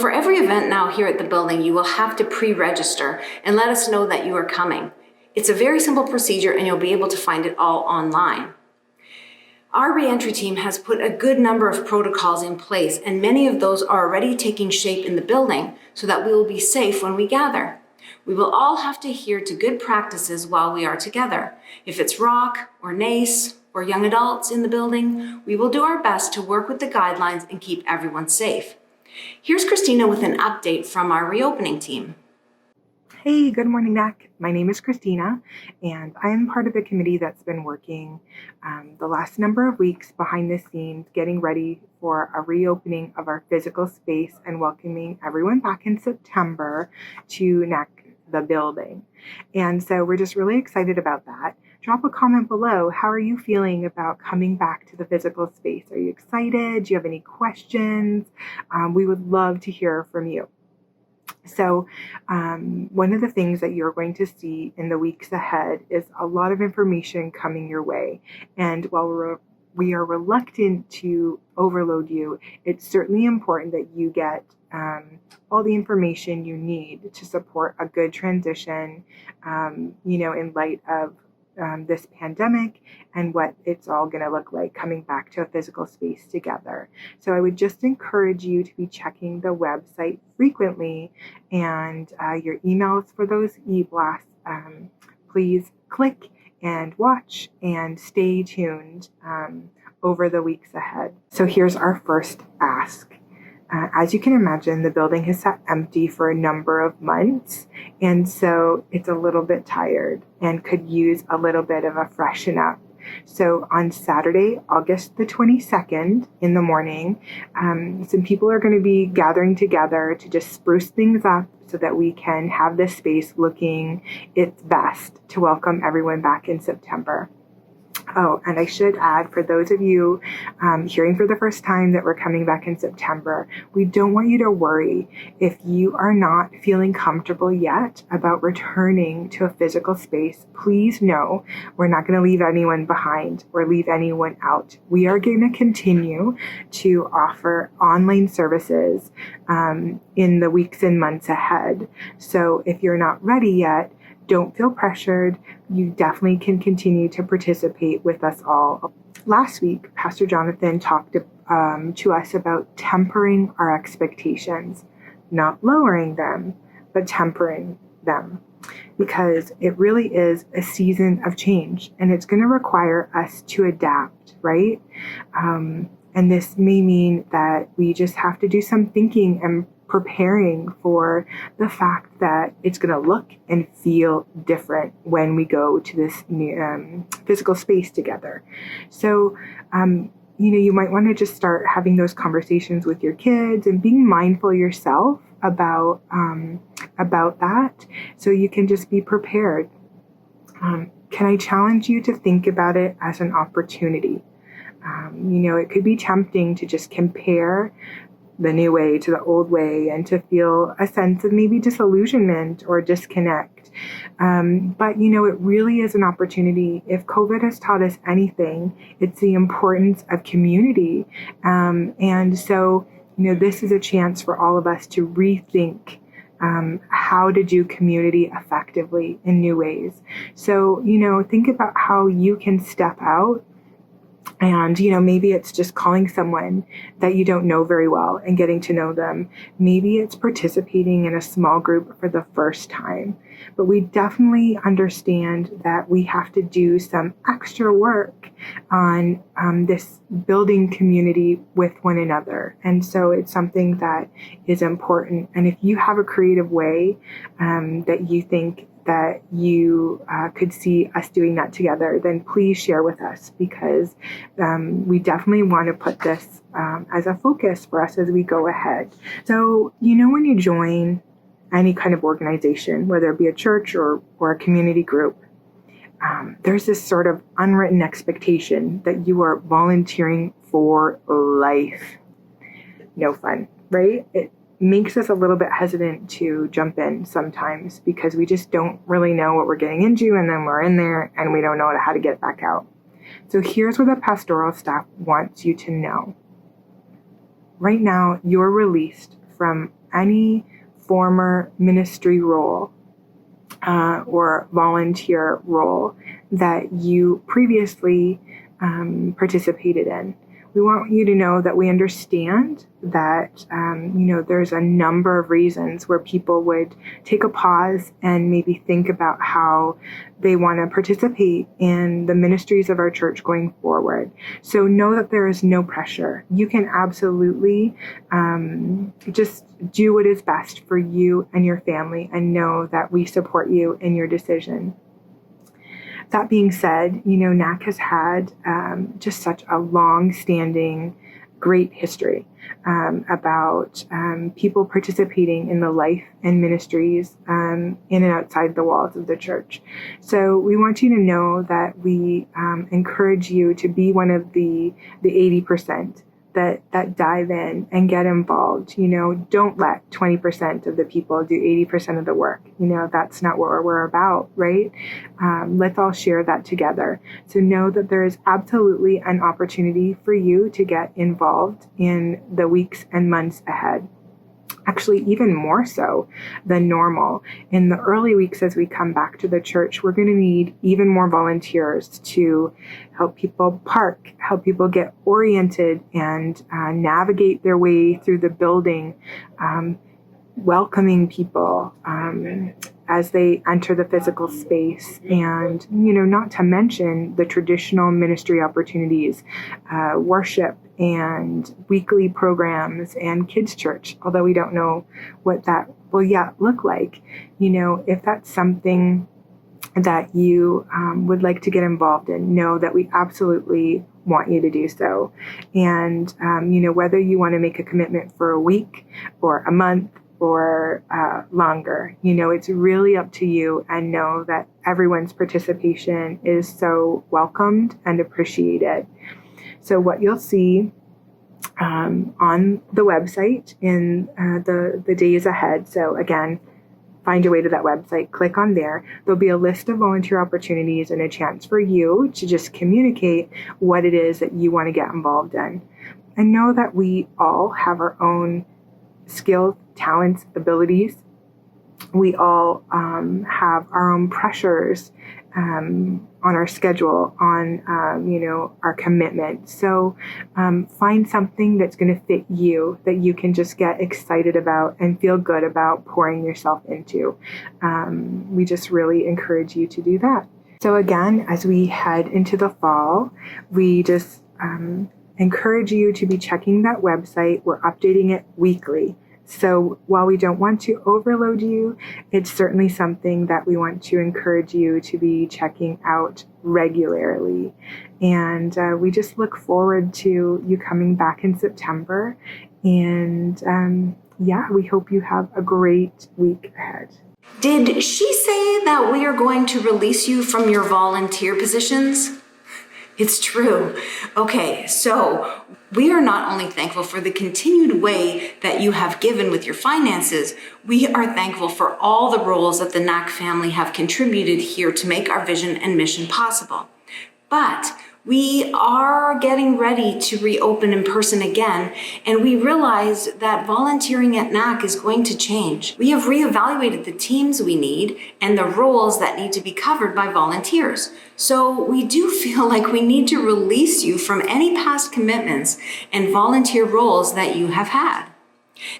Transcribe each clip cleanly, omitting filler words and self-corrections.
For every event now here at the building, you will have to pre-register and let us know that you are coming. It's a very simple procedure and you'll be able to find it all online. Our reentry team has put a good number of protocols in place, and many of those are already taking shape in the building so that we will be safe when we gather. We will all have to adhere to good practices while we are together. If it's ROC or NACE or young adults in the building, we will do our best to work with the guidelines and keep everyone safe. Here's Christina with an update from our reopening team. Hey, good morning, NAC. My name is Christina, and I'm part of the committee that's been working the last number of weeks behind the scenes, getting ready for a reopening of our physical space and welcoming everyone back in September to NAC, the building. And so we're just really excited about that. Drop a comment below. How are you feeling about coming back to the physical space? Are you excited? Do you have any questions? We would love to hear from you. So one of the things that you're going to see in the weeks ahead is a lot of information coming your way. And while we are reluctant to overload you, it's certainly important that you get all the information you need to support a good transition, in light of this pandemic and what it's all going to look like coming back to a physical space together. So I would just encourage you to be checking the website frequently, and your emails for those e-blasts. Please click and watch and stay tuned over the weeks ahead. So here's our first ask. As you can imagine, the building has sat empty for a number of months, and so it's a little bit tired and could use a little bit of a freshen up. So on Saturday, August the 22nd in the morning, some people are going to be gathering together to just spruce things up so that we can have this space looking its best to welcome everyone back in September. Oh, and I should add, for those of you hearing for the first time that we're coming back in September, we don't want you to worry if you are not feeling comfortable yet about returning to a physical space. Please know we're not going to leave anyone behind or leave anyone out. We are going to continue to offer online services in the weeks and months ahead. So if you're not ready yet, don't feel pressured. You definitely can continue to participate with us all. Last week, Pastor Jonathan talked to us about tempering our expectations, not lowering them, but tempering them, because it really is a season of change and it's going to require us to adapt, right? And this may mean that we just have to do some thinking and preparing for the fact that it's going to look and feel different when we go to this new, physical space together. So, you might want to just start having those conversations with your kids and being mindful yourself about that, so you can just be prepared. Can I challenge you to think about it as an opportunity? It could be tempting to just compare the new way to the old way and to feel a sense of maybe disillusionment or disconnect. But it really is an opportunity. If COVID has taught us anything, it's the importance of community. And so, this is a chance for all of us to rethink how to do community effectively in new ways. So, think about how you can step out. And, maybe it's just calling someone that you don't know very well and getting to know them. Maybe it's participating in a small group for the first time. But we definitely understand that we have to do some extra work on this building community with one another. And so it's something that is important. And if you have a creative way that you think that you could see us doing that together, then please share with us, because we definitely want to put this as a focus for us as we go ahead. So, when you join any kind of organization, whether it be a church or a community group, there's this sort of unwritten expectation that you are volunteering for life. No fun, right? It makes us a little bit hesitant to jump in sometimes because we just don't really know what we're getting into, and then we're in there and we don't know how to get back out. So here's what the pastoral staff wants you to know. Right now, you're released from any former ministry role or volunteer role that you previously participated in. We want you to know that we understand that, there's a number of reasons where people would take a pause and maybe think about how they want to participate in the ministries of our church going forward. So know that there is no pressure. You can absolutely just do what is best for you and your family, and know that we support you in your decision. That being said, NAC has had just such a long-standing, great history about people participating in the life and ministries in and outside the walls of the church. So we want you to know that we encourage you to be one of the 80% that dive in and get involved. Don't let 20% of the people do 80% of the work. That's not what we're about, right? Let's all share that together. So know that there is absolutely an opportunity for you to get involved in the weeks and months ahead. Actually, even more so than normal. In the early weeks as we come back to the church, we're going to need even more volunteers to help people park, help people get oriented and navigate their way through the building, welcoming people as they enter the physical space, and not to mention the traditional ministry opportunities, worship and weekly programs and kids church, although we don't know what that will yet look like. If that's something that you would like to get involved in, know that we absolutely want you to do so. And whether you want to make a commitment for a week or a month or longer, it's really up to you, and know that everyone's participation is so welcomed and appreciated. So what you'll see on the website in the days ahead, so again, find your way to that website, click on there. There'll be a list of volunteer opportunities and a chance for you to just communicate what it is that you want to get involved in. And know that we all have our own skills, talents, abilities. We all have our own pressures on our schedule, on our commitment. So find something that's going to fit you, that you can just get excited about and feel good about pouring yourself into. We just really encourage you to do that. So again, as we head into the fall, we just encourage you to be checking that website. We're updating it weekly. So while we don't want to overload you, it's certainly something that we want to encourage you to be checking out regularly. And we just look forward to you coming back in September. And we hope you have a great week ahead. Did she say that we are going to release you from your volunteer positions? It's true. Okay, so we are not only thankful for the continued way that you have given with your finances, we are thankful for all the roles that the NAC family have contributed here to make our vision and mission possible. But we are getting ready to reopen in person again, and we realize that volunteering at NAC is going to change. We have reevaluated the teams we need and the roles that need to be covered by volunteers. So we do feel like we need to release you from any past commitments and volunteer roles that you have had.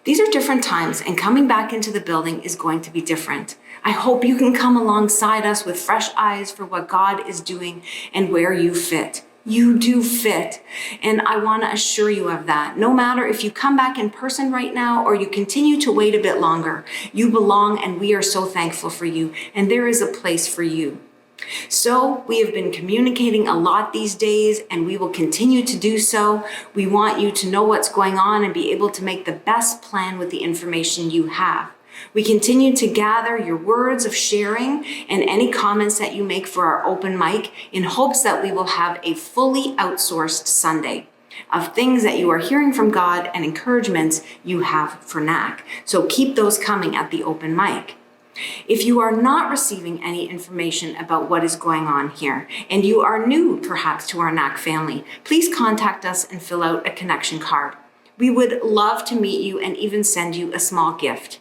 These are different times, and coming back into the building is going to be different. I hope you can come alongside us with fresh eyes for what God is doing and where you fit. You do fit, and I want to assure you of that. No matter if you come back in person right now or you continue to wait a bit longer, you belong, and we are so thankful for you, and there is a place for you. So we have been communicating a lot these days, and we will continue to do so. We want you to know what's going on and be able to make the best plan with the information you have. We continue to gather your words of sharing and any comments that you make for our open mic in hopes that we will have a fully outsourced Sunday of things that you are hearing from God and encouragements you have for NAC. So keep those coming at the open mic. If you are not receiving any information about what is going on here, and you are new perhaps to our NAC family, please contact us and fill out a connection card. We would love to meet you and even send you a small gift.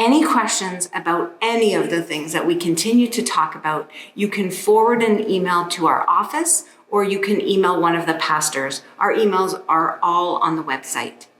Any questions about any of the things that we continue to talk about, you can forward an email to our office or you can email one of the pastors. Our emails are all on the website.